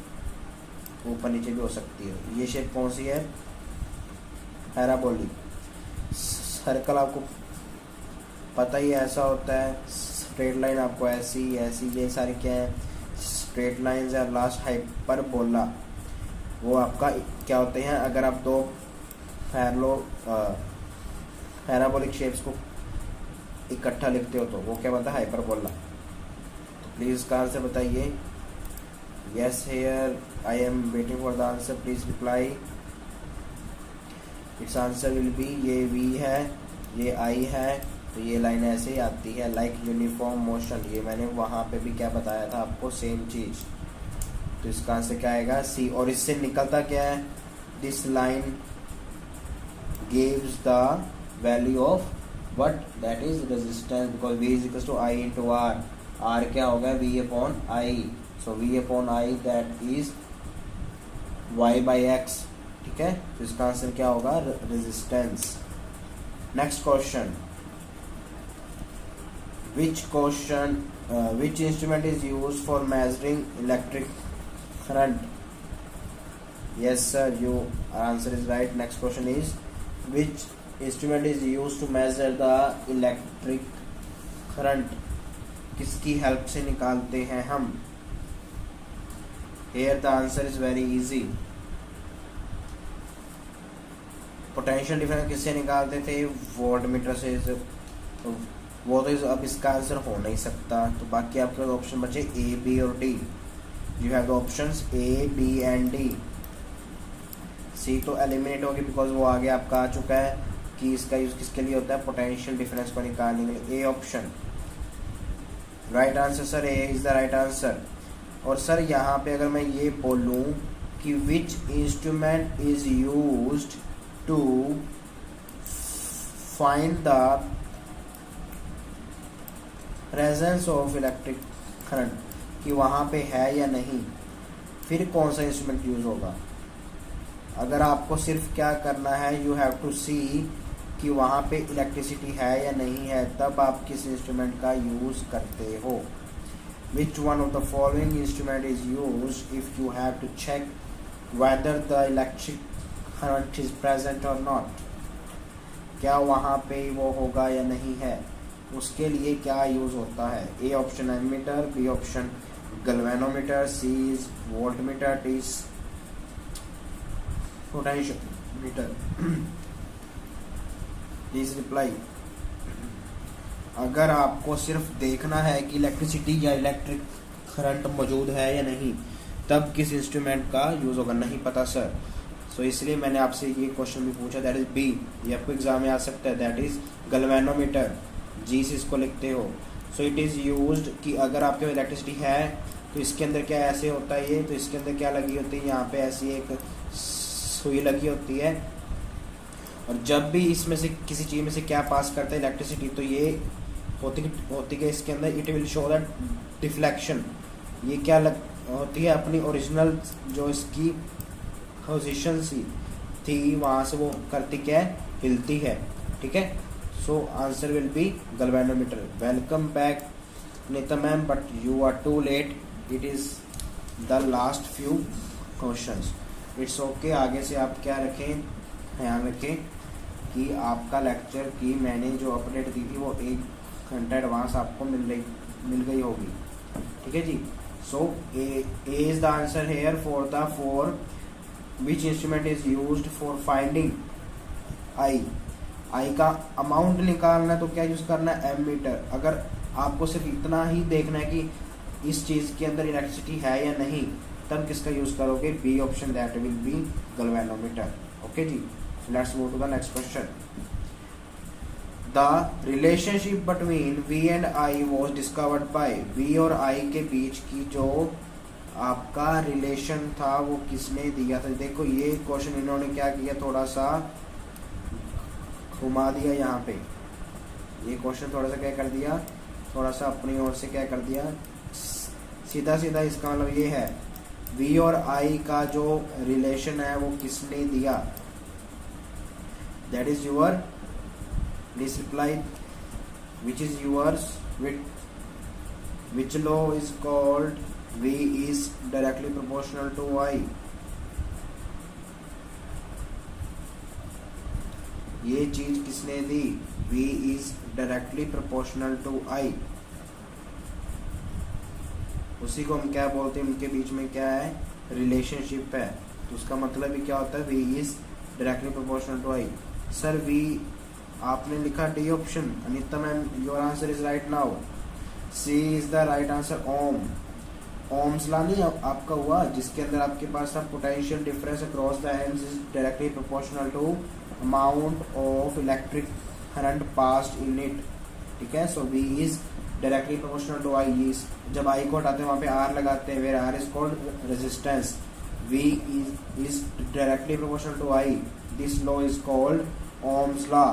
ऊपर नीचे भी हो सकती है। ये शेप कौन सी है पैराबोलिक। सर्कल आपको पता ही ऐसा होता है, स्ट्रेट लाइन आपको ऐसी ऐसी, ये सारी क्या है स्ट्रेट लाइंस या लास्ट हाइपरबोला, वो आपका क्या होते हैं। अगर आप दो पैराबोलिक शेप्स को इकट्ठा लिखते हो तो वो क्या बनता है हाइपरबोला। तो प्लीज इसका आंसर बताइए। Yes here I am waiting for the answer, please reply. It's answer will B, ये V है ये I है, तो ये लाइन ऐसे ही आती है लाइक यूनिफॉर्म मोशन, ये मैंने वहाँ पे भी क्या बताया था आपको सेम चीज। तो इसका आंसर क्या आएगा C। और इससे निकलता क्या है, this line gives the value of what, that is resistance, because V is equal to I into R, R क्या होगा V/I, so V/I that is Y/X। ठीक है, तो इसका आंसर क्या होगा resistance. Next question, which instrument is used for measuring electric current? Yes sir, your answer is right. Next question is, which instrument is used to measure the electric current? किसकी help से निकालते हैं हम। Here the answer is very easy. Potential difference किससे निकालते थे, voltmeter से। तो वो तो अब इसका आंसर हो नहीं सकता, तो बाकी आपके पास ऑप्शन बचे A, B और D। You have the options A, B and D। C तो एलिमिनेट होगी बिकॉज वो आगे आपका आ चुका है कि इसका यूज किसके लिए होता है, पोटेंशियल डिफरेंस को निकालने के लिए। A option right answer sir, A is the right answer. और सर यहाँ पे अगर मैं ये बोलूँ कि which instrument is used to find the presence of electric current, कि वहाँ पे है या नहीं, फिर कौन सा इंस्ट्रूमेंट यूज होगा। अगर आपको सिर्फ क्या करना है, यू हैव टू सी कि वहाँ पे इलेक्ट्रिसिटी है या नहीं है, तब आप किस इंस्ट्रूमेंट का यूज करते हो। Which one of the following instrument is use if you have to check whether the electric current is present और नॉट, क्या वहाँ पे वो होगा या नहीं है, उसके लिए क्या यूज होता है। A option ammeter, B option galvanometer, C is voltmeter, D is potentiometer. Please reply. अगर आपको सिर्फ देखना है कि इलेक्ट्रिसिटी या इलेक्ट्रिक करंट मौजूद है या नहीं, तब किस इंस्ट्रूमेंट का यूज होगा, नहीं पता सर, सो इसलिए मैंने आपसे ये क्वेश्चन भी पूछा, दैट इज बी। ये आपको एग्जाम में आ सकता है, दैट इज गैल्वेनोमीटर, जी से इसको लिखते हो। सो इट इज यूज्ड कि अगर आपके पास इलेक्ट्रिसिटी है तो इसके अंदर क्या ऐसे होता है, ये तो इसके अंदर क्या लगी होती है, यहाँ पे ऐसी एक सुई लगी होती है, और जब भी इसमें से किसी चीज में से क्या पास करता है इलेक्ट्रिसिटी, तो ये होती है इसके अंदर, it will show that deflection. ये क्या होती है, अपनी ओरिजिनल जो इसकी पोजीशन सी थी वहां से वो करती क्या है, हिलती है, ठीक है। So answer will be galvanometer. Welcome back Neeta ma'am, but you are too late, it is the last few questions. It's okay. आगे से आप क्या रखें, ध्यान रखें कि आपका लेक्चर की मैंने जो अपडेट दी थी वो 1 घंटा एडवांस आपको मिल गई होगी, ठीक है जी। So A is the answer here for the four which instrument is used for finding I का अमाउंट निकालना है तो क्या यूज करना है, एमीटर। अगर आपको सिर्फ इतना ही देखना है कि इस चीज के अंदर इलेक्ट्रिसिटी है या नहीं, तब किसका यूज करोगे, B option, that will be galvanometer. Okay जी, let's move to the next question. The relationship between V and I was discovered by, V और आई के बीच की जो आपका रिलेशन था वो किसने दिया था। देखो ये क्वेश्चन इन्होंने क्या किया, थोड़ा सा घुमा दिया यहाँ पे, ये क्वेश्चन थोड़ा सा क्या कर दिया, थोड़ा सा अपनी ओर से क्या कर दिया, सीधा सीधा इसका मतलब ये है, वी और आई का जो रिलेशन है वो किसने दिया, that is your, please reply, which is yours, which law is called V is directly proportional to I। ये चीज किसने दी, V is directly proportional to I। उसी को हम क्या बोलते हैं, उनके बीच में क्या है, रिलेशनशिप है, तो उसका मतलब ही क्या होता है, V is directly proportional to I। सर V आपने लिखा D option, Anita ma'am your answer is right now, C is the right answer. Ohm's law नहीं आपका हुआ, जिसके अंदर आपके पास था potential difference across the ends is directly proportional to amount of electric current passed in it, ठीक है। So V is directly proportional to I, जब आई को हटाते हैं वहाँ पे आर लगाते हैं, where R is called resistance, V is directly proportional to I, this law is called Ohm's law.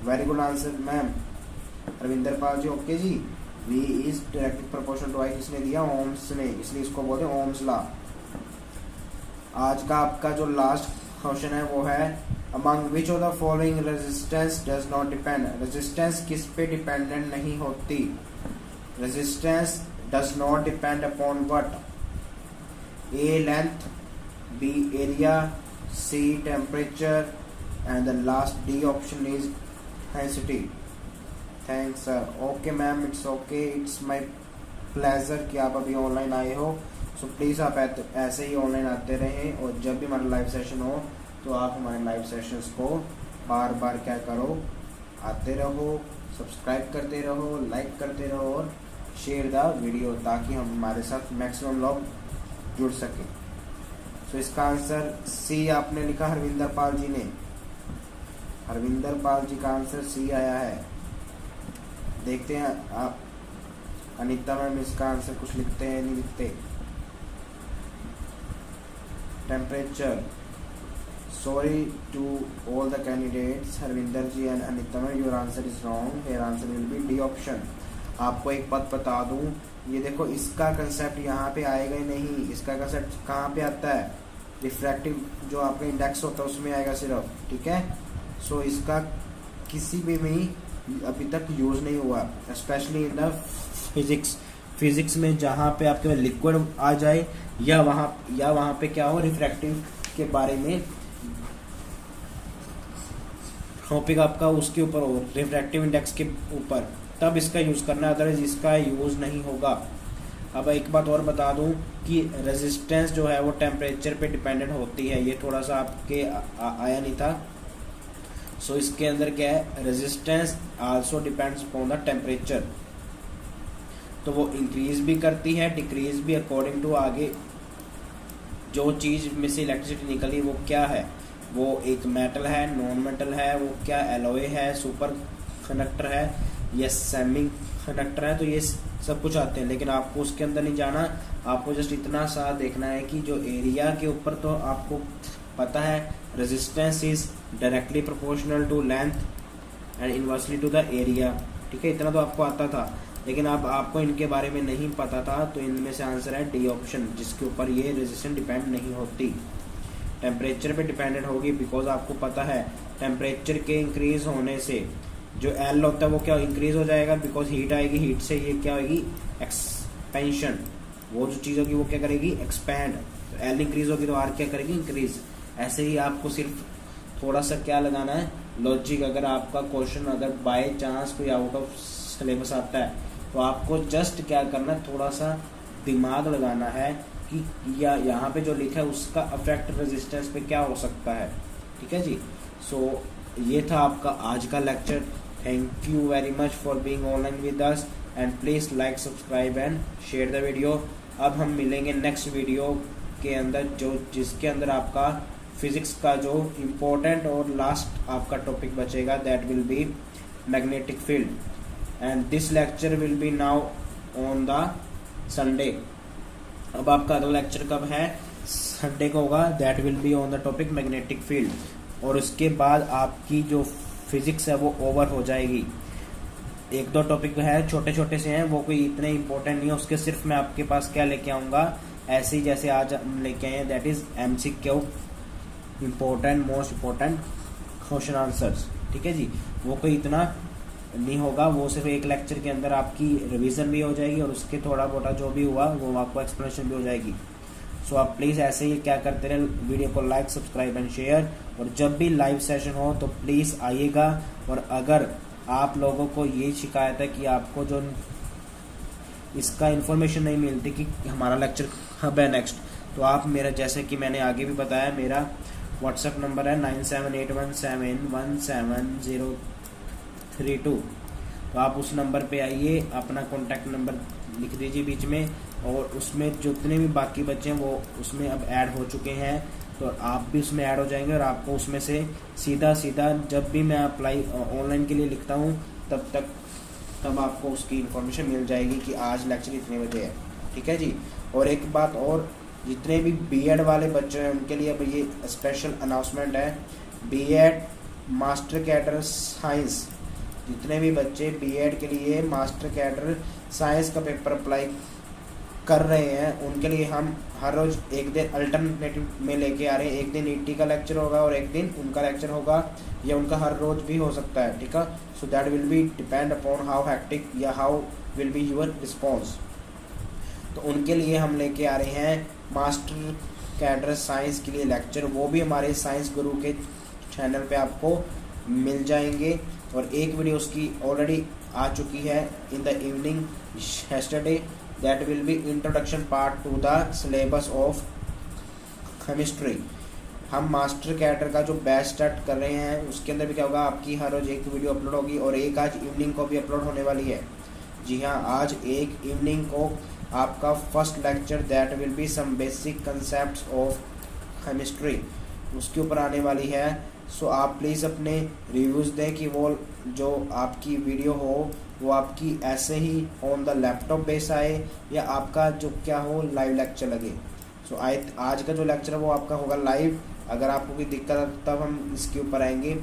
Very good answer ma'am, Ravinder Pal ji, okay जी। V is directly proportional to I किसने दिया, ओम्स ने, इसलिए इसको बोलते हैं ओम्स लॉ। आज का आपका जो लास्ट क्वेश्चन है वो है, among which of the following resistance does not depend, resistance किस पे डिपेंडेंट नहीं होती, resistance does not depend upon what, A length, B area, C temperature, and the last D option is density. Thanks sir, okay ma'am, it's okay, it's my pleasure कि आप अभी online आए हो। So please आप ऐसे ही online आते रहें, और जब भी हमारा लाइव सेशन हो तो आप हमारे लाइव सेशंस को बार बार क्या करो, आते रहो, सब्सक्राइब करते रहो, लाइक करते रहो और शेयर द वीडियो, ताकि हम हमारे साथ मैक्सिमम लोग जुड़ सकें। सो इसका आंसर सी आपने लिखा, हरविंदर पाल जी ने, हरविंदर पाल जी का आंसर सी आया है। देखते हैं आप अनीता मैम इसका आंसर कुछ लिखते हैं, नहीं लिखते। Temperature, sorry to all the candidates, Harvinder ji and Anita ma'am, your answer is wrong, your answer will be D option. आपको एक बात बता दूं, ये देखो इसका कंसेप्ट यहाँ पे आएगा ही नहीं, इसका कंसेप्ट कहाँ पे आता है, रिफ्रैक्टिव जो आपका इंडेक्स होता है उसमें आएगा सिर्फ, ठीक है। सो इसका किसी भी में अभी तक यूज नहीं हुआ, स्पेशली इन द फिजिक्स में, जहाँ पे आपके लिक्विड आ जाए या वहाँ पे क्या हो, रिफ्रैक्टिव के बारे में टॉपिक आपका उसके ऊपर हो, रिफ्रैक्टिव इंडेक्स के ऊपर, तब इसका यूज़ करना है, अदरवाइज इसका यूज़ नहीं होगा। अब एक बात और बता दूं कि रेजिस्टेंस जो है वो टेम्परेचर पे डिपेंडेंट होती है, ये थोड़ा सा आपके आया नहीं था। सो इसके अंदर क्या है, resistance also depends upon the temperature, तो वो इंक्रीज भी करती है डिक्रीज भी अकॉर्डिंग टू आगे जो चीज़ में से इलेक्ट्रिसिटी निकली वो क्या है, वो एक मेटल है, नॉन मेटल है, वो क्या एलॉय है, सुपर कंडक्टर है या सेमी कंडक्टर है, तो ये सब कुछ आते हैं। लेकिन आपको उसके अंदर नहीं जाना, आपको जस्ट इतना सा देखना है कि जो एरिया के ऊपर तो आपको पता है resistance is directly proportional to length and inversely to the area, ठीक है, इतना तो आपको आता था। लेकिन अब आपको इनके बारे में नहीं पता था, तो इनमें से आंसर है डी ऑप्शन, जिसके ऊपर ये रेजिस्टेंस डिपेंड नहीं होती, टेम्परेचर पे डिपेंडेंट होगी। बिकॉज आपको पता है टेम्परेचर के इंक्रीज होने से जो एल होता है वो क्या इंक्रीज हो जाएगा, बिकॉज हीट आएगी, हीट से ये क्या होगी एक्सपेंशन, वो जो चीज़ होगी वो क्या करेगी एक्सपैंड, तो एल इंक्रीज होगी तो आर क्या करेगी इंक्रीज। ऐसे ही आपको सिर्फ थोड़ा सा क्या लगाना है लॉजिक, अगर आपका क्वेश्चन अगर बाय चांस कोई आउट ऑफ सिलेबस आता है तो आपको जस्ट क्या करना है, थोड़ा सा दिमाग लगाना है कि या यहाँ पे जो लिखा है उसका अफेक्ट रेजिस्टेंस पे क्या हो सकता है, ठीक है जी। सो ये था आपका आज का lecture. Thank you very much for being online with us and please like subscribe and share the video. अब हम मिलेंगे नेक्स्ट वीडियो के अंदर जिसके अंदर आपका फिजिक्स का जो इम्पोर्टेंट और लास्ट आपका टॉपिक बचेगा, that will B magnetic field, and this lecture will be now on the Sunday. अब आपका अगला लेक्चर कब है, संडे को होगा, that will be on the topic magnetic field, और उसके बाद आपकी जो फिजिक्स है वो ओवर हो जाएगी। एक दो टॉपिक है छोटे छोटे से हैं, वो कोई इतने इंपॉर्टेंट नहीं है, उसके सिर्फ मैं आपके पास क्या लेके आऊँगा, ऐसे ही जैसे आज हम लेके आए हैं, that is MCQ, important most important question answers, ठीक है जी। वो कोई इतना नहीं होगा, वो सिर्फ एक लेक्चर के अंदर आपकी रिवीजन भी हो जाएगी और उसके थोड़ा मोटा जो भी हुआ वो आपको एक्सप्लेनेशन भी हो जाएगी। सो आप प्लीज़ ऐसे ही क्या करते रहे, वीडियो को लाइक सब्सक्राइब एंड शेयर, और जब भी लाइव सेशन हो तो प्लीज़ आइएगा। और अगर आप लोगों को ये शिकायत है कि आपको जो इसका इन्फॉर्मेशन नहीं मिलती कि हमारा लेक्चर कब है नेक्स्ट, तो आप मेरा, जैसे कि मैंने आगे भी बताया, मेरा व्हाट्सएप नंबर है 9781717032, तो आप उस नंबर पे आइए, अपना कॉन्टैक्ट नंबर लिख दीजिए बीच में, और उसमें जितने भी बाकी बच्चे हैं वो उसमें अब ऐड हो चुके हैं, तो आप भी उसमें ऐड हो जाएंगे, और आपको उसमें से सीधा जब भी मैं अप्लाई ऑनलाइन के लिए लिखता हूँ तब आपको उसकी इन्फॉर्मेशन मिल जाएगी कि आज लेक्चर इतने बजे है, ठीक है जी। और एक बात और, जितने भी बीएड वाले बच्चे हैं उनके लिए अब ये स्पेशल अनाउंसमेंट है, बीएड मास्टर कैडर साइंस, जितने भी बच्चे बीएड के लिए मास्टर कैडर साइंस का पेपर अप्लाई कर रहे हैं उनके लिए हम हर रोज एक दिन अल्टरनेटिव में लेके आ रहे हैं। एक दिन ईटी का लेक्चर होगा और एक दिन उनका लेक्चर होगा, या उनका हर रोज भी हो सकता है, ठीक है। So that will be depend upon how hectic या how will be your response. तो उनके लिए हम लेके आ रहे हैं मास्टर कैडर साइंस के लिए लेक्चर, वो भी हमारे साइंस गुरु के चैनल पे आपको मिल जाएंगे, और एक वीडियो उसकी ऑलरेडी आ चुकी है in the evening yesterday, that will be introduction part to the syllabus of chemistry। हम मास्टर कैडर का जो बैच स्टार्ट कर रहे हैं उसके अंदर भी क्या होगा, आपकी हर रोज एक वीडियो अपलोड होगी, और एक आज इवनिंग को भी अपलोड होने वाली है। जी हाँ, आज एक इवनिंग को आपका first lecture, that will be some basic concepts of chemistry, उसके ऊपर आने वाली है। सो आप प्लीज़ अपने रिव्यूज़ दें कि वो जो आपकी वीडियो हो वो आपकी ऐसे ही ऑन द लैपटॉप बेस आए, या आपका जो क्या हो लाइव लेक्चर लगे। सो आज का जो लेक्चर है वो आपका होगा लाइव। अगर आपको कोई दिक्कत है तब हम इसके ऊपर आएंगे,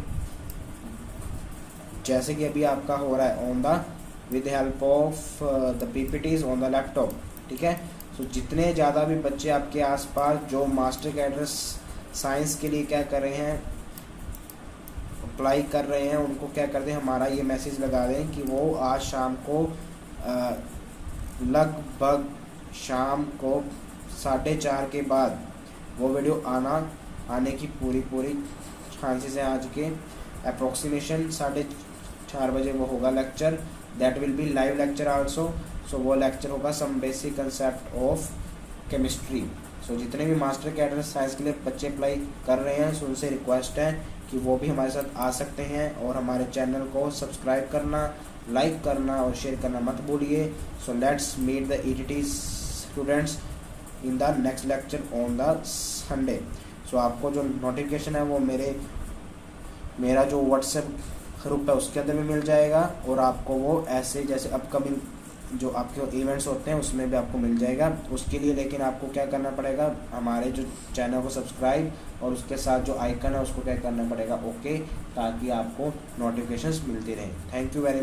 जैसे कि अभी आपका हो रहा है on the with help of the PPTs on the laptop, ठीक है। सो जितने ज़्यादा भी बच्चे आपके आसपास जो मास्टर कैडर साइंस के लिए क्या कर रहे हैं, अप्लाई कर रहे हैं, उनको क्या कर दें, हमारा ये मैसेज लगा दें कि वो आज शाम को लगभग शाम को 4:30 के बाद वो वीडियो आने की पूरी चांसेस हैं आज के। अप्रोक्सीमेशन 4:30 बजे वो होगा lecture, that will be live lecture also. So वो लेक्चर होगा some basic concept of chemistry. So जितने भी मास्टर कैडर साइंस के लिए बच्चे अप्लाई कर रहे हैं, सो उनसे रिक्वेस्ट है कि वो भी हमारे साथ आ सकते हैं, और हमारे चैनल को सब्सक्राइब करना, लाइक करना और शेयर करना मत भूलिए। So let's meet the ETT students in the next lecture on the Sunday. So आपको जो नोटिफिकेशन है वो मेरा जो व्हाट्सएप ग्रुप है उसके अंदर भी मिल जाएगा, और आपको वो ऐसे जैसे अपकमिंग जो आपके इवेंट्स होते हैं उसमें भी आपको मिल जाएगा। उसके लिए लेकिन आपको क्या करना पड़ेगा, हमारे जो चैनल को सब्सक्राइब और उसके साथ जो आइकन है उसको क्या करना पड़ेगा, ओके, ताकि आपको नोटिफिकेशंस मिलती रहें। Thank you very much.